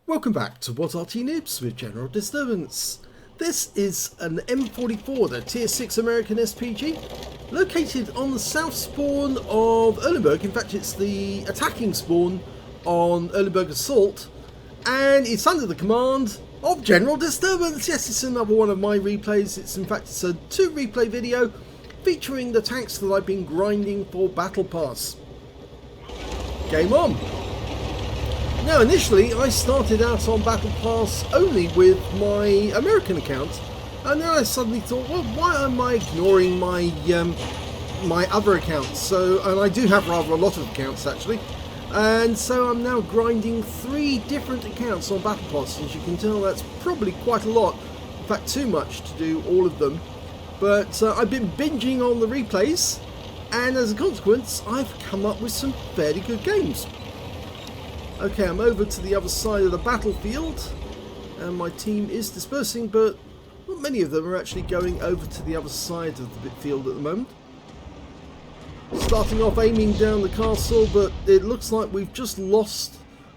Welcome back to What Arty Noobs with General Disturbance. This is an M44, the Tier 6 American SPG, located on the south spawn of Erlenberg. In fact, it's the attacking spawn on Erlenberg Assault, and it's under the command of General Disturbance. Yes, it's another one of my replays. It's a 2 replay video featuring the tanks that I've been grinding for Battle Pass. Game on! Now, initially, I started out on Battle Pass only with my American account, and then I suddenly thought, well, why am I ignoring my my other accounts? And I do have rather a lot of accounts actually, and so I'm now grinding 3 different accounts on Battle Pass. As you can tell, that's probably quite a lot. In fact, too much to do all of them. But I've been binging on the replays, and as a consequence, I've come up with some fairly good games. Okay, I'm over to the other side of the battlefield, and my team is dispersing, but not many of them are actually going over to the other side of the field at the moment. Starting off aiming down the castle, but it looks like we've just lost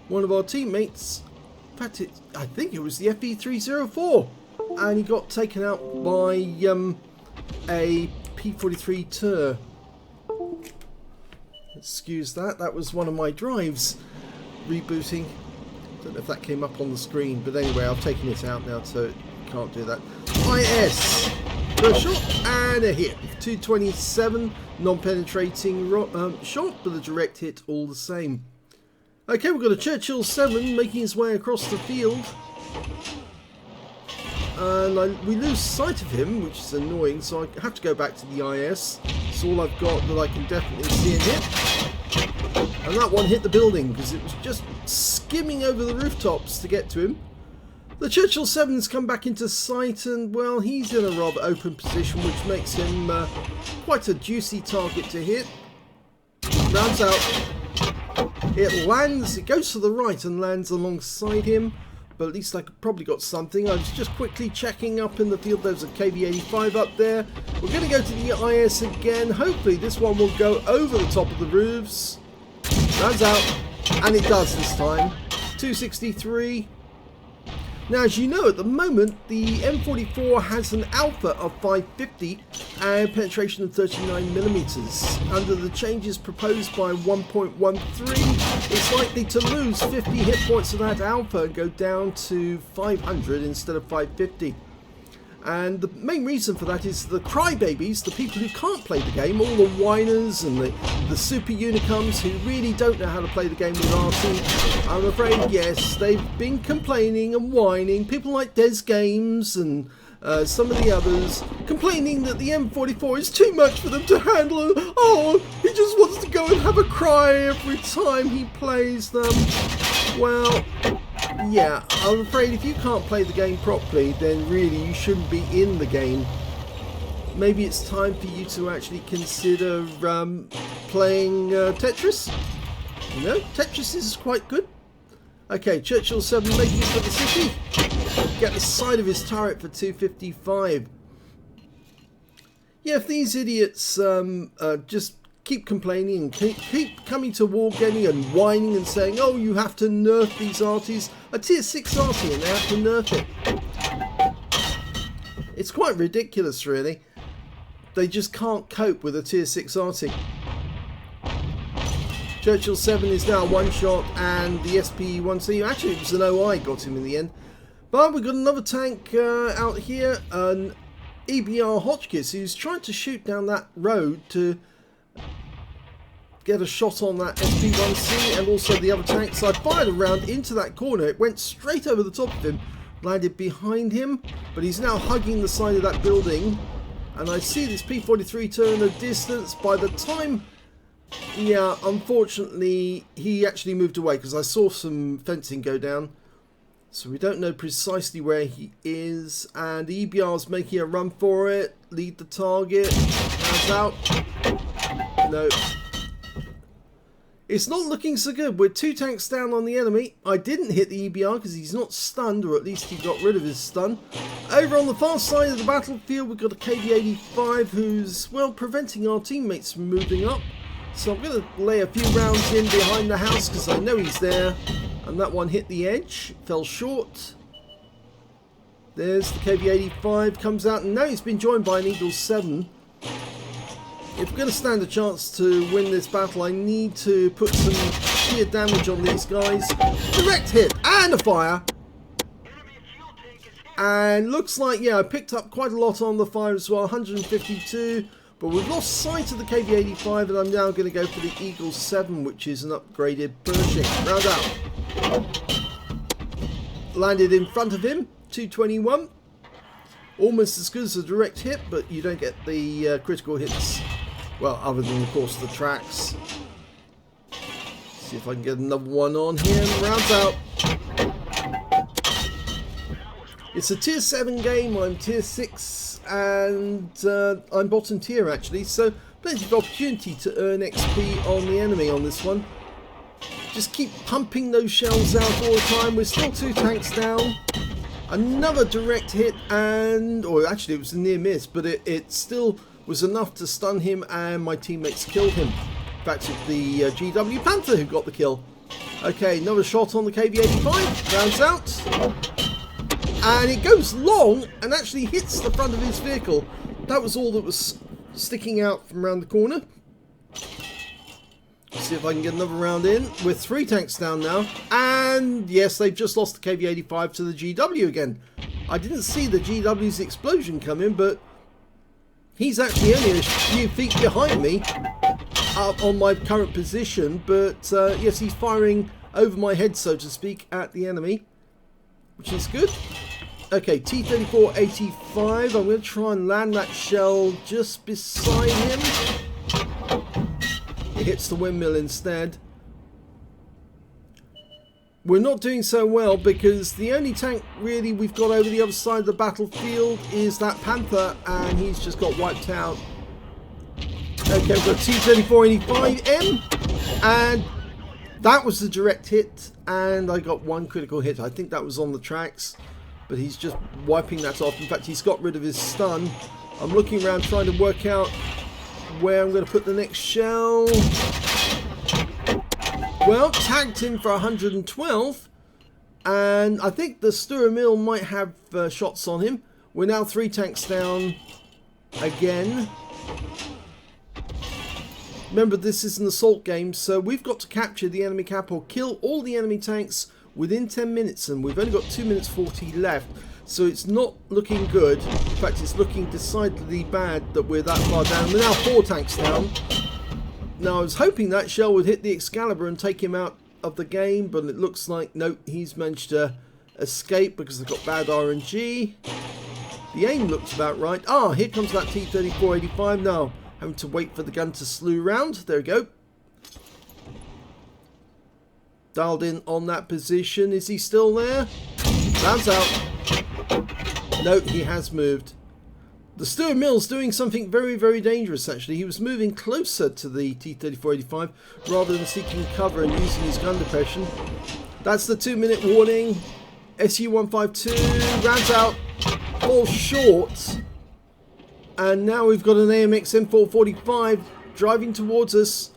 one of our teammates. In fact, I think it was the FE304, and he got taken out by a P43 Tur. Excuse that, that was one of my drives rebooting. Don't know if that came up on the screen, but anyway, I've taken it out now, so you can't do that. IS, first shot and a hit. 227, non-penetrating shot, but a direct hit all the same. Okay, we've got a Churchill 7 making his way across the field, and we lose sight of him, which is annoying, so I have to go back to the IS. It's all I've got that I can definitely see and hit. And that one hit the building because it was just skimming over the rooftops to get to him. The Churchill 7's come back into sight, and well, he's in a rather open position, which makes him quite a juicy target to hit. Rounds out. It lands, it goes to the right and lands alongside him, but at least I probably got something. I was just quickly checking up in the field. There's a KV-85 up there. We're going to go to the IS again. Hopefully this one will go over the top of the roofs. Rounds out, and it does this time. 263. Now, as you know, at the moment the M44 has an alpha of 550 and penetration of 39mm. Under the changes proposed by 1.13, it's likely to lose 50 hit points of that alpha and go down to 500 instead of 550. And the main reason for that is the crybabies, the people who can't play the game, all the whiners and the super unicums who really don't know how to play the game with Arty. I'm afraid, yes, they've been complaining and whining. People like Des Games and some of the others complaining that the M44 is too much for them to handle. Oh, he just wants to go and have a cry every time he plays them. Well, yeah, I'm afraid if you can't play the game properly, then really you shouldn't be in the game. Maybe it's time for you to actually consider playing Tetris. You know, Tetris is quite good. Okay, Churchill 7 making it for the city. Get the side of his turret for 255. Yeah, if these idiots just keep complaining and keep coming to wargaming and whining and saying, oh, you have to nerf these Arties, a tier 6 Arty, and they have to nerf it. It's quite ridiculous, really. They just can't cope with a tier 6 Arty. Churchill 7 is now one shot, and the SP1C, actually it was an OI got him in the end. But we've got another tank out here, an EBR Hotchkiss, who's trying to shoot down that road to get a shot on that SP1C and also the other tank. So I fired a round into that corner. It went straight over the top of him, landed behind him, but he's now hugging the side of that building. And I see this P43 Tur in the distance. By the time, yeah, unfortunately, he actually moved away because I saw some fencing go down. So we don't know precisely where he is. And the EBR's making a run for it. Lead the target. That's out. No. It's not looking so good. We're 2 tanks down on the enemy. I didn't hit the EBR because he's not stunned, or at least he got rid of his stun. Over on the far side of the battlefield, we've got a KV-85 who's, well, preventing our teammates from moving up. So I'm going to lay a few rounds in behind the house because I know he's there. And that one hit the edge, fell short. There's the KV-85, comes out, and now he's been joined by an Eagle 7. If we're going to stand a chance to win this battle, I need to put some sheer damage on these guys. Direct hit and a fire. And looks like, yeah, I picked up quite a lot on the fire as well, 152. But we've lost sight of the KV-85, and I'm now going to go for the Eagle 7, which is an upgraded Pershing. Round out. Landed in front of him, 221. Almost as good as a direct hit, but you don't get the critical hits. Well, other than, of course, the tracks. See if I can get another one on here. Rounds out. It's a tier 7 game. I'm tier 6, and I'm bottom tier, actually. So, plenty of opportunity to earn XP on the enemy on this one. Just keep pumping those shells out all the time. We're still 2 tanks down. Another direct hit, and... or actually, it was a near miss, but it still was enough to stun him, and my teammates killed him. In fact, it's the GW Panther who got the kill. Okay, another shot on the KV-85. Rounds out. And it goes long and actually hits the front of his vehicle. That was all that was sticking out from around the corner. See if I can get another round in. We're 3 tanks down now. And yes, they've just lost the KV-85 to the GW again. I didn't see the GW's explosion come in, but he's actually only a few feet behind me up on my current position. But yes, he's firing over my head, so to speak, at the enemy, which is good. Okay, T-34-85. I'm going to try and land that shell just beside him. It hits the windmill instead. We're not doing so well because the only tank really we've got over the other side of the battlefield is that Panther, and he's just got wiped out. Okay, we've got T-34-85M, and that was the direct hit, and I got 1 critical hit. I think that was on the tracks, but he's just wiping that off. In fact, he's got rid of his stun. I'm looking around trying to work out where I'm going to put the next shell. Well, tagged him for 112, and I think the Stura Mill might have shots on him. We're now 3 tanks down again. Remember, this is an assault game, so we've got to capture the enemy cap or kill all the enemy tanks within 10 minutes, and we've only got 2 minutes 40 left. So it's not looking good. In fact, it's looking decidedly bad that we're that far down. We're now 4 tanks down. Now, I was hoping that shell would hit the Excalibur and take him out of the game, but it looks like, nope, he's managed to escape because they've got bad RNG. The aim looks about right. Ah, here comes that T-34-85 now. Having to wait for the gun to slew round. There we go. Dialed in on that position. Is he still there? Rounds out. No, he has moved. The Stura Mill's doing something very, very dangerous, actually. He was moving closer to the T-34-85 rather than seeking cover and using his gun depression. That's the 2-minute warning. SU-152 rounds out, falls short. And now we've got an AMX M445 driving towards us.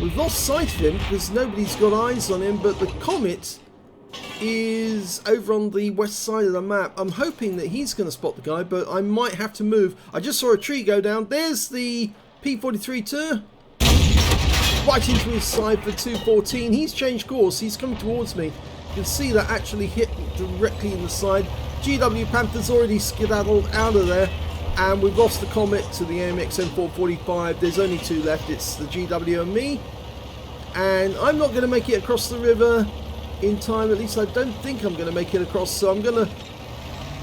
We've lost sight of him because nobody's got eyes on him, but the Comet is over on the west side of the map. I'm hoping that he's going to spot the guy, but I might have to move. I just saw a tree go down. There's the P-43-2 right into his side for 214. He's changed course. He's coming towards me. You can see that actually hit directly in the side. GW Panther's already skedaddled out of there, and we've lost the Comet to the AMX M445. There's only 2 left. It's the GW and me, and I'm not going to make it across the river in time. At least I don't think I'm going to make it across, so I'm going to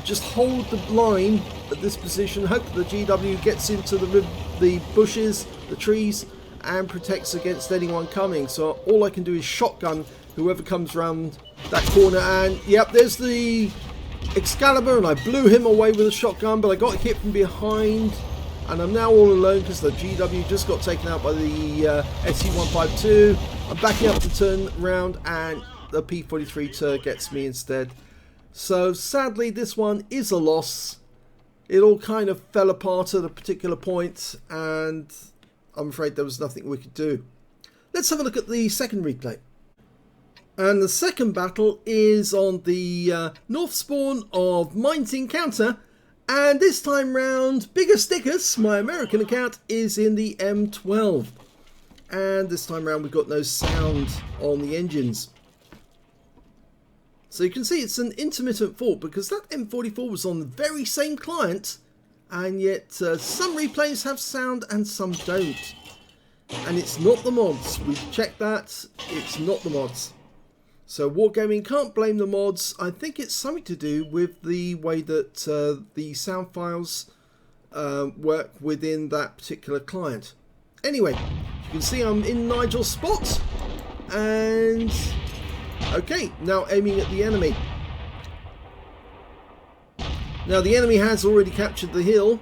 just hold the line at this position, hope the GW gets into the bushes, the trees, and protects against anyone coming. So all I can do is shotgun whoever comes around that corner, and yep, there's the Excalibur, and I blew him away with a shotgun, but I got hit from behind, and I'm now all alone because the GW just got taken out by the SU-152. I'm backing up to turn round, and the P-43 gets me instead. So sadly, this one is a loss. It all kind of fell apart at a particular point, and I'm afraid there was nothing we could do. Let's have a look at the second replay. And the second battle is on the north spawn of Mines Encounter. And this time round, bigger stickers, my American account is in the M12. And this time round we've got no sound on the engines. So you can see it's an intermittent fault because that M44 was on the very same client. And yet some replays have sound and some don't. And it's not the mods. We've checked that. It's not the mods. So Wargaming can't blame the mods. I think it's something to do with the way that the sound files work within that particular client. Anyway, you can see I'm in Nigel's spot. And okay, now aiming at the enemy. Now the enemy has already captured the hill.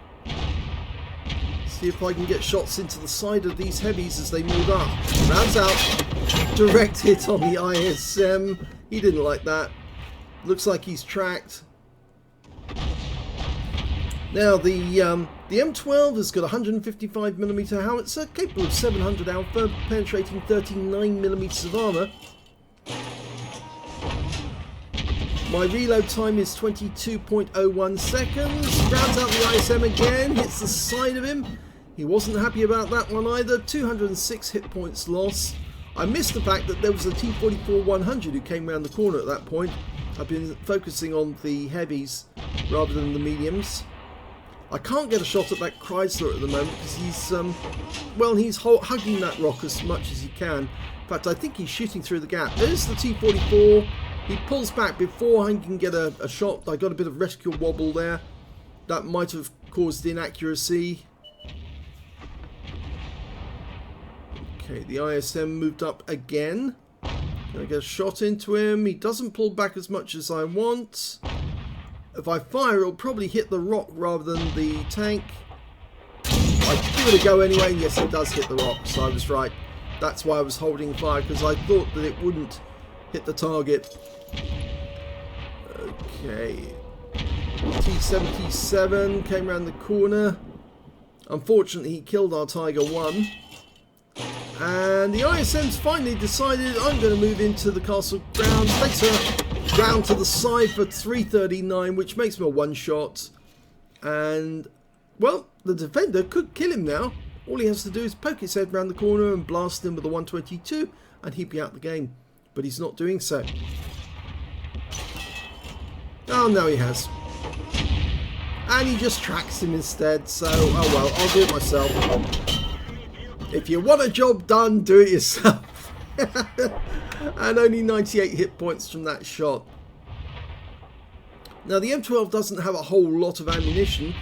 See if I can get shots into the side of these heavies as they move up. Rounds out. Direct hit on the ISM. He didn't like that. Looks like he's tracked. Now the M12 has got 155mm howitzer, capable of 700 alpha, penetrating 39mm of armour. My reload time is 22.01 seconds. Rounds out the ISM again, hits the side of him. He wasn't happy about that one either. 206 hit points lost. I missed the fact that there was a T44-100 who came around the corner at that point. I've been focusing on the heavies rather than the mediums. I can't get a shot at that Chrysler at the moment because he's, well, he's hugging that rock as much as he can. In fact, I think he's shooting through the gap. There's the T44. He pulls back before I can get a shot. I got a bit of rescue wobble there. That might have caused inaccuracy. Okay, the ISM moved up again. Can I get a shot into him? He doesn't pull back as much as I want. If I fire, it'll probably hit the rock rather than the tank. I give it a go anyway, and yes, it does hit the rock, so I was right. That's why I was holding fire, because I thought that it wouldn't hit the target. Okay. T-77 came around the corner. Unfortunately, he killed our Tiger 1. And the ISM's finally decided I'm going to move into the castle grounds. Takes her round to the side for 339, which makes me a one-shot. And, well, the defender could kill him now. All he has to do is poke his head round the corner and blast him with a 122, and he'd be out the game. But he's not doing so. Oh, no, he has. And he just tracks him instead, so, oh well, I'll do it myself. If you want a job done, do it yourself. And only 98 hit points from that shot. Now the M12 doesn't have a whole lot of ammunition,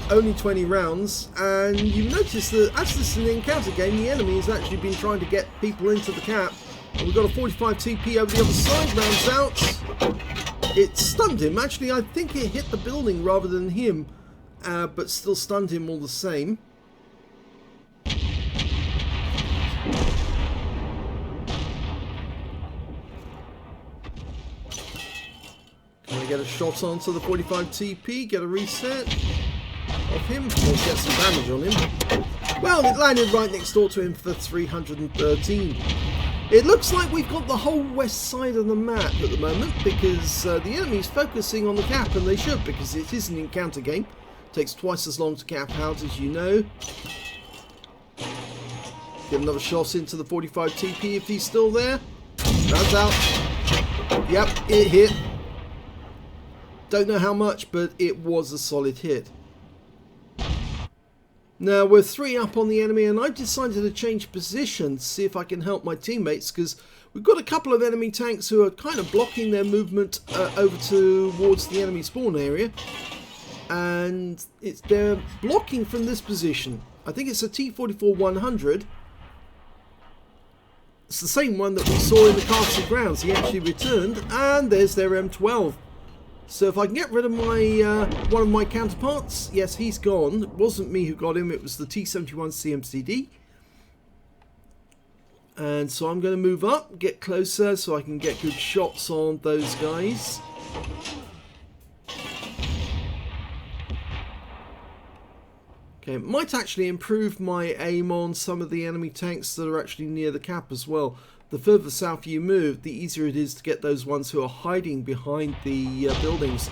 only 20 rounds, and you notice that as this is an encounter game, the enemy has actually been trying to get people into the cap. And we've got a 45 TP over the other side, rounds out. It stunned him. Actually, I think it hit the building rather than him, but still stunned him all the same. Can I get a shot onto the 45 TP, get a reset of him, or get some damage on him? Well, it landed right next door to him for 313. It looks like we've got the whole west side of the map at the moment, because the enemy's focusing on the cap, and they should, because it is an encounter game. It takes twice as long to cap out, as you know. Get another shot into the 45 TP if he's still there. Rounds out. Yep, it hit. Don't know how much, but it was a solid hit. Now we're 3 up on the enemy, and I've decided to change position to see if I can help my teammates, because we've got a couple of enemy tanks who are kind of blocking their movement over towards the enemy spawn area, and they're blocking from this position. I think it's a T44-100. It's the same one that we saw in the castle grounds. He actually returned, and there's their M12. So if I can get rid of my one of my counterparts, yes, he's gone. It wasn't me who got him, it was the T71 CMCD. And so I'm going to move up, get closer so I can get good shots on those guys. Okay, it might actually improve my aim on some of the enemy tanks that are actually near the cap as well. the further south you move, the easier it is to get those ones who are hiding behind the buildings.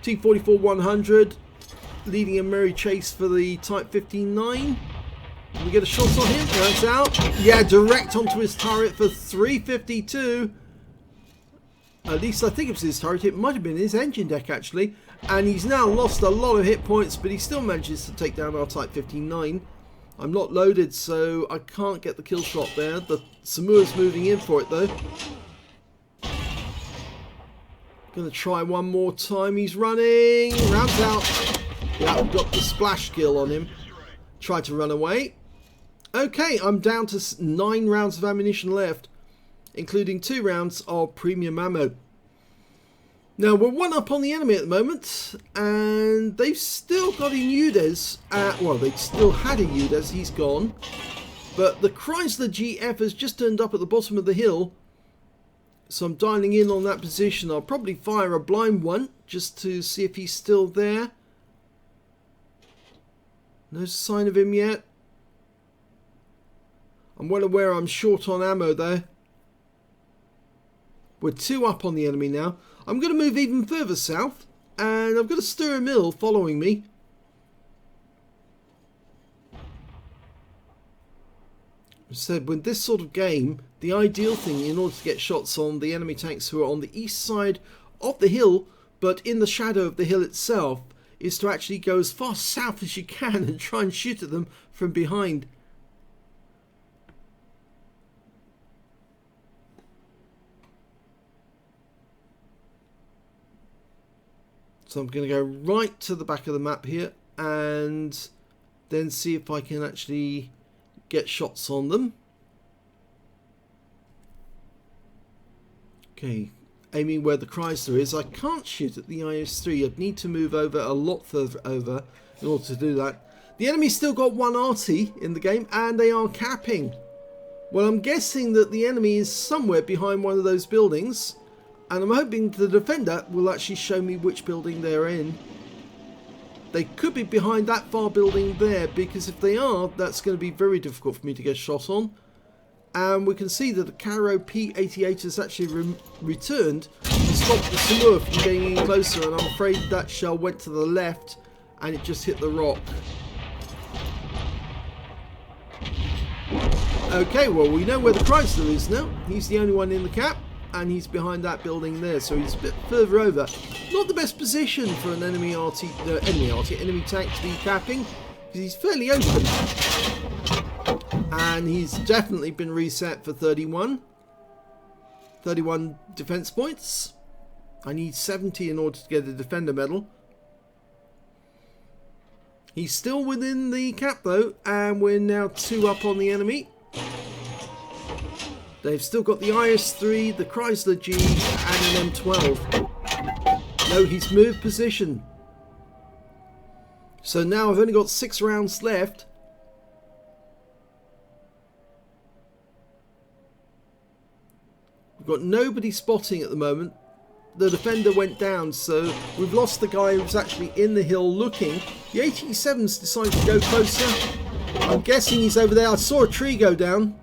T-44-100 leading a merry chase for the Type 59. Can we get a shot on him? That's out. Yeah, direct onto his turret for 352. At least I think it was his turret. It might have been his engine deck, actually. And he's now lost a lot of hit points, but he still manages to take down our Type 59. I'm not loaded, so I can't get the kill shot there. The Samua's moving in for it, though. Gonna try one more time. He's running. Rounds out. Yeah, got the splash kill on him. Tried to run away. Okay, I'm down to 9 rounds of ammunition left, including 2 rounds of premium ammo. Now, we're 1 up on the enemy at the moment, and they've still got a Nubes. Well, they still had a Nubes, he's gone. But the Chrysler GF has just turned up at the bottom of the hill, so I'm dialing in on that position. I'll probably fire a blind one, just to see if he's still there. No sign of him yet. I'm well aware I'm short on ammo there. We're 2 up on the enemy now. I'm going to move even further south, and I've got a Stir Mill following me. I said, with this sort of game, the ideal thing in order to get shots on the enemy tanks who are on the east side of the hill, but in the shadow of the hill itself, is to actually go as far south as you can and try and shoot at them from behind. So I'm going to go right to the back of the map here and then see if I can actually get shots on them. Okay, aiming where the Chrysler is. I can't shoot at the IS-3. I'd need to move over a lot further over in order to do that. The enemy's still got 1 Arty in the game, and they are capping. Well, I'm guessing that the enemy is somewhere behind one of those buildings, and I'm hoping the defender will actually show me which building they're in. They could be behind that far building there, because if they are, that's going to be very difficult for me to get a shot on. And we can see that the Caro P88 has actually returned to stop the Samua from getting in closer, and I'm afraid that shell went to the left and it just hit the rock. Okay, well, we know where the Chrysler is now. He's the only one in the cap, and he's behind that building there, so he's a bit further over. Not the best position for an enemy tank to be capping, because he's fairly open. And he's definitely been reset for 31 defense points. I need 70 in order to get a defender medal. He's still within the cap though, and we're now 2 up on the enemy. They've still got the IS-3, the Chrysler G, and an M12. No, he's moved position. So now I've only got 6 rounds left. We've got nobody spotting at the moment. The defender went down, so we've lost the guy who was actually in the hill looking. The 87's decided to go closer. I'm guessing he's over there. I saw a tree go down.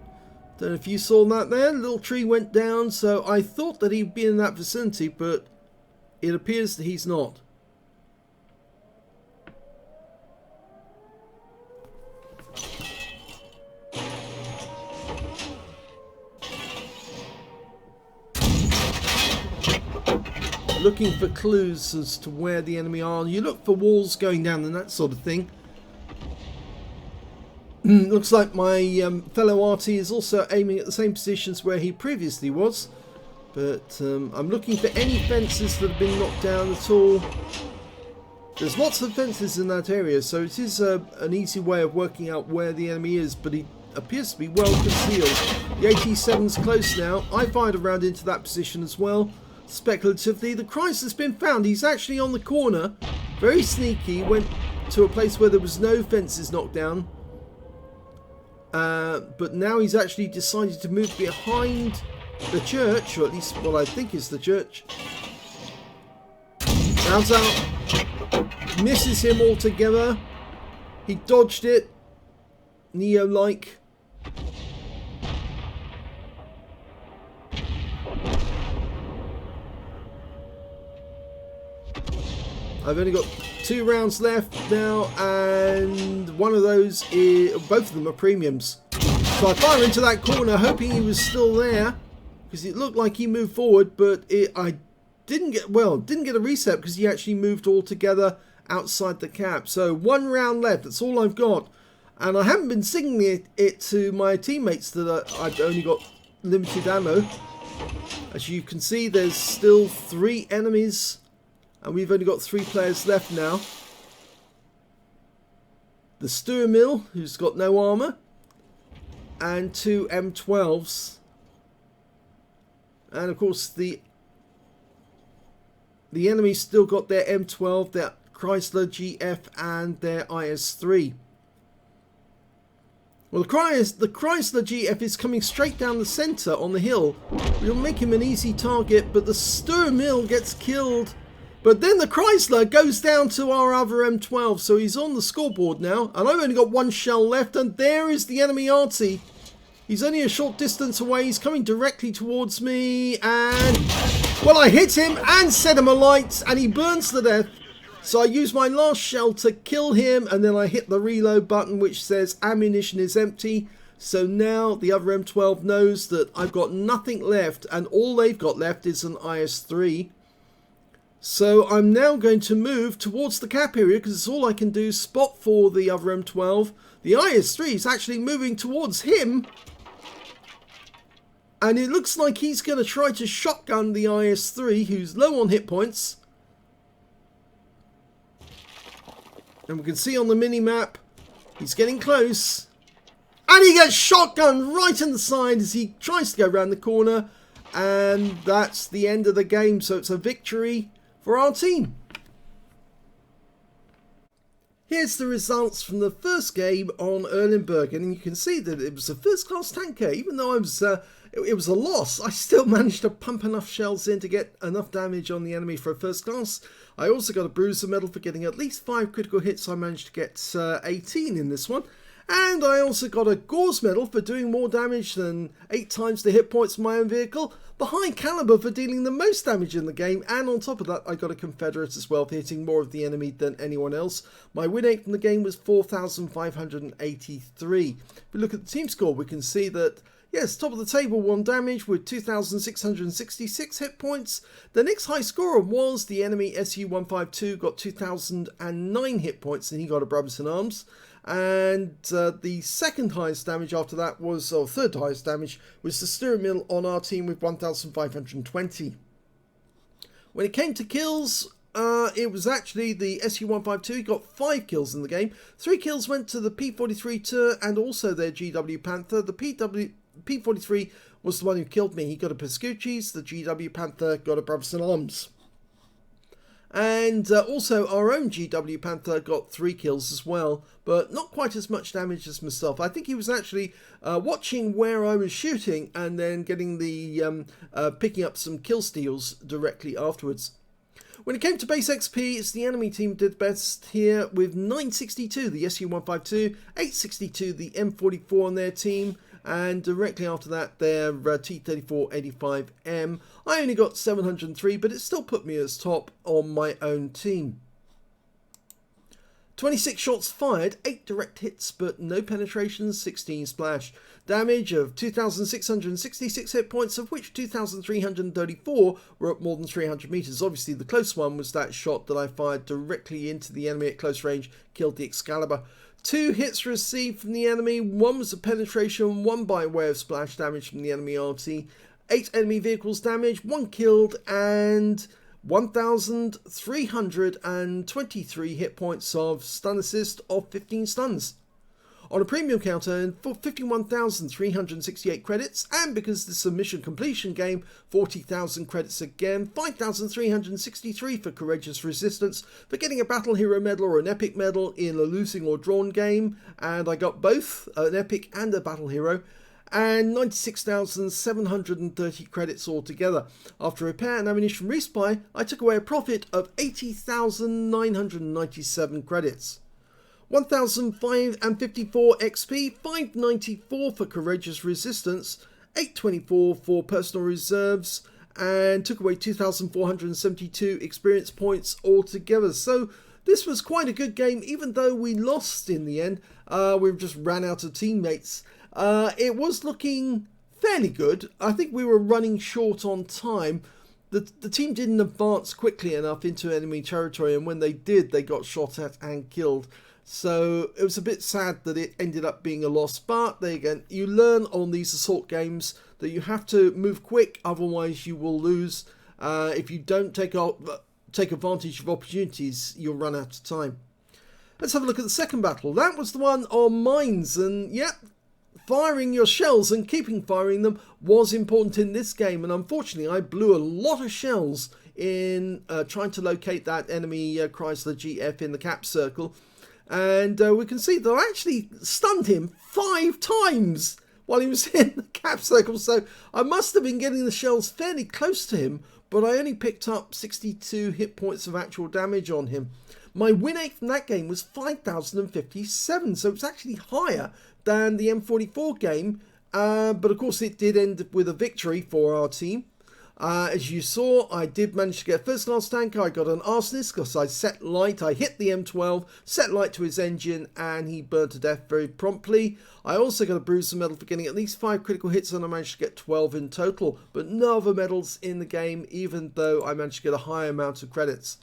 Don't know if you saw that there. A little tree went down, so I thought that he'd be in that vicinity, but it appears that he's not. Looking for clues as to where the enemy are. You look for walls going down and that sort of thing. Looks like my fellow Arty is also aiming at the same positions where he previously was. But I'm looking for any fences that have been knocked down at all. There's lots of fences in that area, so it is an easy way of working out where the enemy is, but he appears to be well concealed. The 87's close now. I fired a round into that position as well. Speculatively, the Chrysler's been found. He's actually on the corner, very sneaky, went to a place where there was no fences knocked down, but now he's actually decided to move behind the church, or at least what I think is the church. Rounds out, misses him altogether. He dodged it, Neo-like. I've only got 2 rounds left now, and one of those is, both of them are premiums. So I fire into that corner hoping he was still there, because it looked like he moved forward, but I didn't get a reset because he actually moved altogether outside the cap. So 1 round left, that's all I've got. And I haven't been singing it to my teammates that I've only got limited ammo. As you can see, there's still 3 enemies, and we've only got 3 players left now. The Stewer Mill, who's got no armor, and 2 M12s. And of course the enemy's still got their M12, their Chrysler GF, and their IS3. Well, the Chrysler GF is coming straight down the centre on the hill. We'll make him an easy target, but the Stewer Mill gets killed. But then the Chrysler goes down to our other M12, so he's on the scoreboard now. And I've only got 1 shell left, and there is the enemy Arty. He's only a short distance away. He's coming directly towards me, and well, I hit him and set him alight, and he burns to death. So I use my last shell to kill him, and then I hit the reload button which says ammunition is empty. So now the other M12 knows that I've got nothing left, and all they've got left is an IS3. So I'm now going to move towards the cap area because it's all I can do. Spot for the other M12. The IS3 is actually moving towards him, and it looks like he's going to try to shotgun the IS3, who's low on hit points. And we can see on the mini-map, he's getting close. And he gets shotgunned right in the side as he tries to go around the corner. And that's the end of the game. So it's a victory for our team. Here's the results from the first game on Erlenberg. And you can see that it was a first-class tanker. Even though it was a loss, I still managed to pump enough shells in to get enough damage on the enemy for a first class. I also got a bruiser medal for getting at least 5 critical hits. I managed to get 18 in this one. And I also got a Gauze medal for doing more damage than 8 times the hit points of my own vehicle. The High Caliber for dealing the most damage in the game. And on top of that, I got a Confederate as well for hitting more of the enemy than anyone else. My win rate from the game was 4,583. If we look at the team score, we can see that yes, top of the table, 1 damage with 2,666 hit points. The next high scorer was the enemy SU-152, got 2,009 hit points, and he got a Brothers in Arms. And the second highest damage after that was, or third highest damage, was the Stewer Mill on our team with 1,520. When it came to kills, it was actually the SU-152. He got 5 kills in the game. 3 kills went to the P43 Tur and also their GW Panther. The P43 was the one who killed me. He got a Pescucci's. The GW Panther got a Brothers in Arms. And also our own GW Panther got 3 kills as well, but not quite as much damage as myself. I think he was actually watching where I was shooting and then getting the picking up some kill steals directly afterwards. When it came to base XP, it's the enemy team did best here with 962, the SU-152, 862, the M44 on their team, and directly after that, their T-34-85M. I only got 703, but it still put me as top on my own team. 26 shots fired, 8 direct hits, but no penetrations, 16 splash. Damage of 2,666 hit points, of which 2,334 were up more than 300 meters. Obviously, the close one was that shot that I fired directly into the enemy at close range, killed the Excalibur. 2 hits received from the enemy, 1 was a penetration, 1 by way of splash damage from the enemy Arty. 8 enemy vehicles damaged, 1 killed, and 1,323 hit points of stun assist of 15 stuns. On a premium counter, for 51,368 credits, and because this is a mission completion game, 40,000 credits again, 5,363 for Courageous Resistance, for getting a Battle Hero medal or an Epic medal in a losing or drawn game, and I got both, an Epic and a Battle Hero, and 96,730 credits altogether. After repair and ammunition resupply, I took away a profit of 80,997 credits. 1,054 XP, 594 for Courageous Resistance, 824 for Personal Reserves, and took away 2,472 experience points altogether. So this was quite a good game, even though we lost in the end. We just ran out of teammates. It was looking fairly good. I think we were running short on time. The team didn't advance quickly enough into enemy territory, and when they did, they got shot at and killed. So it was a bit sad that it ended up being a loss. But there again, you learn on these assault games that you have to move quick, otherwise you will lose. If you don't take advantage of opportunities, you'll run out of time. Let's have a look at the second battle. That was the one on mines, and yeah, firing your shells and keeping firing them was important in this game, and unfortunately I blew a lot of shells in trying to locate that enemy Chrysler GF in the cap circle, and we can see that I actually stunned him 5 times while he was in the cap circle, so I must have been getting the shells fairly close to him, but I only picked up 62 hit points of actual damage on him. My win rate from that game was 5,057, so it's actually higher than the M44 game, but of course it did end with a victory for our team. As you saw, I did manage to get a first class tanker. I got an arsonist because I set light. I hit the M12, set light to his engine, and he burned to death very promptly. I also got a bruiser medal for getting at least 5 critical hits, and I managed to get 12 in total, but no other medals in the game, even though I managed to get a high amount of credits.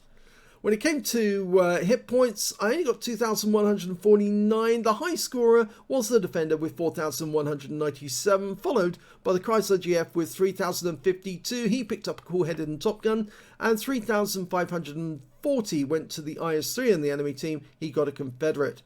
When it came to hit points, I only got 2,149. The high scorer was the defender with 4,197, followed by the Chrysler GF with 3,052. He picked up a cool-headed and top gun, and 3,540 went to the IS-3 in the enemy team. He got a Confederate.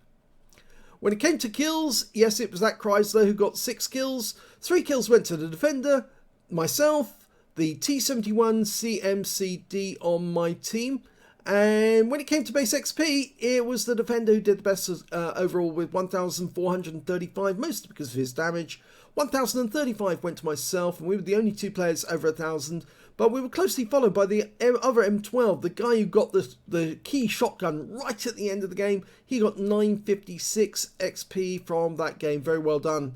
When it came to kills, yes, it was that Chrysler who got 6 kills. 3 kills went to the defender, myself, the T-71 CMCD on my team. And when it came to base XP, it was the defender who did the best overall with 1,435, mostly because of his damage. 1,035 went to myself, and we were the only 2 players over 1,000. But we were closely followed by the other M12, the guy who got the key shotgun right at the end of the game. He got 956 XP from that game. Very well done.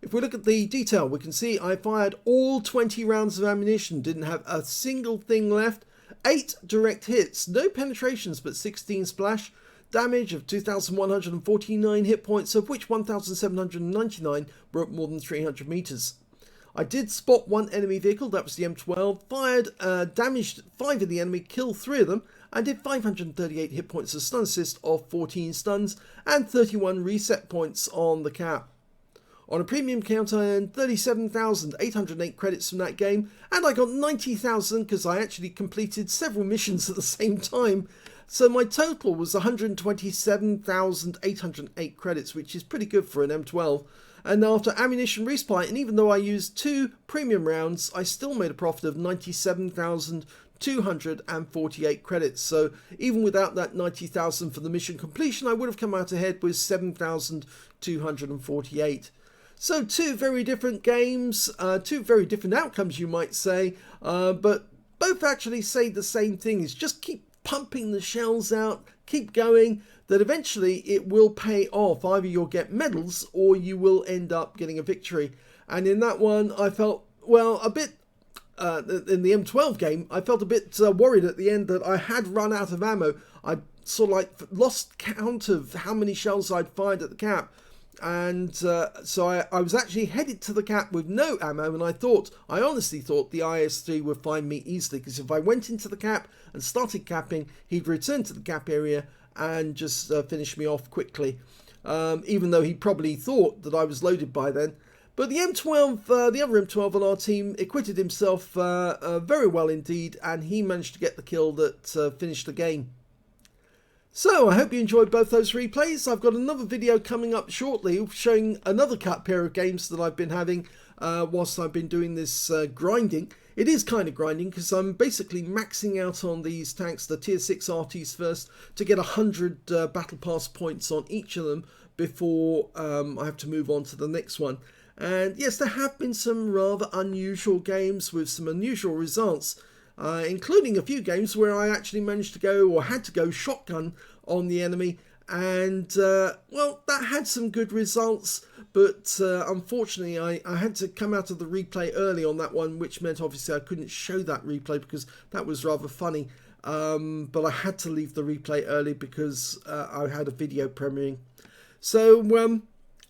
If we look at the detail, we can see I fired all 20 rounds of ammunition, didn't have a single thing left. 8 direct hits, no penetrations but 16 splash, damage of 2,149 hit points, of which 1,799 were at more than 300 meters. I did spot 1 enemy vehicle, that was the M12, fired, damaged 5 of the enemy, killed 3 of them, and did 538 hit points of stun assist of 14 stuns, and 31 reset points on the cap. On a premium count, I earned 37,808 credits from that game, and I got 90,000 because I actually completed several missions at the same time. So my total was 127,808 credits, which is pretty good for an M12. And after ammunition resupply, and even though I used 2 premium rounds, I still made a profit of 97,248 credits. So even without that 90,000 for the mission completion, I would have come out ahead with 7,248. So 2 very different games, 2 very different outcomes, you might say, but both actually say the same thing, is just keep pumping the shells out, keep going, that eventually it will pay off. Either you'll get medals or you will end up getting a victory. And in that one, I felt, well, a bit, in the M12 game, I felt a bit worried at the end that I had run out of ammo. I sort of like lost count of how many shells I'd fired at the cap. And so I was actually headed to the cap with no ammo, and I honestly thought the IS-3 would find me easily, because if I went into the cap and started capping, he'd return to the cap area and just finish me off quickly, even though he probably thought that I was loaded by then. But the M12, the other M12 on our team, acquitted himself very well indeed, and he managed to get the kill that finished the game. So, I hope you enjoyed both those replays. I've got another video coming up shortly showing another pair of games that I've been having whilst I've been doing this grinding. It is kind of grinding because I'm basically maxing out on these tanks, the tier 6 Artys first, to get 100 battle pass points on each of them before I have to move on to the next one. And yes, there have been some rather unusual games with some unusual results. Including a few games where I actually managed to go, or had to go, shotgun on the enemy, and well, that had some good results, but unfortunately I had to come out of the replay early on that one, which meant obviously I couldn't show that replay because that was rather funny. But I had to leave the replay early because I had a video premiering. So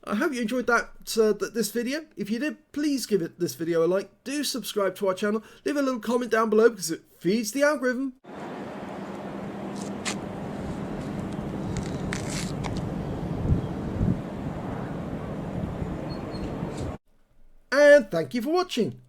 I hope you enjoyed this video. If you did, please give this video a like. Do subscribe to our channel. Leave a little comment down below because it feeds the algorithm. And thank you for watching.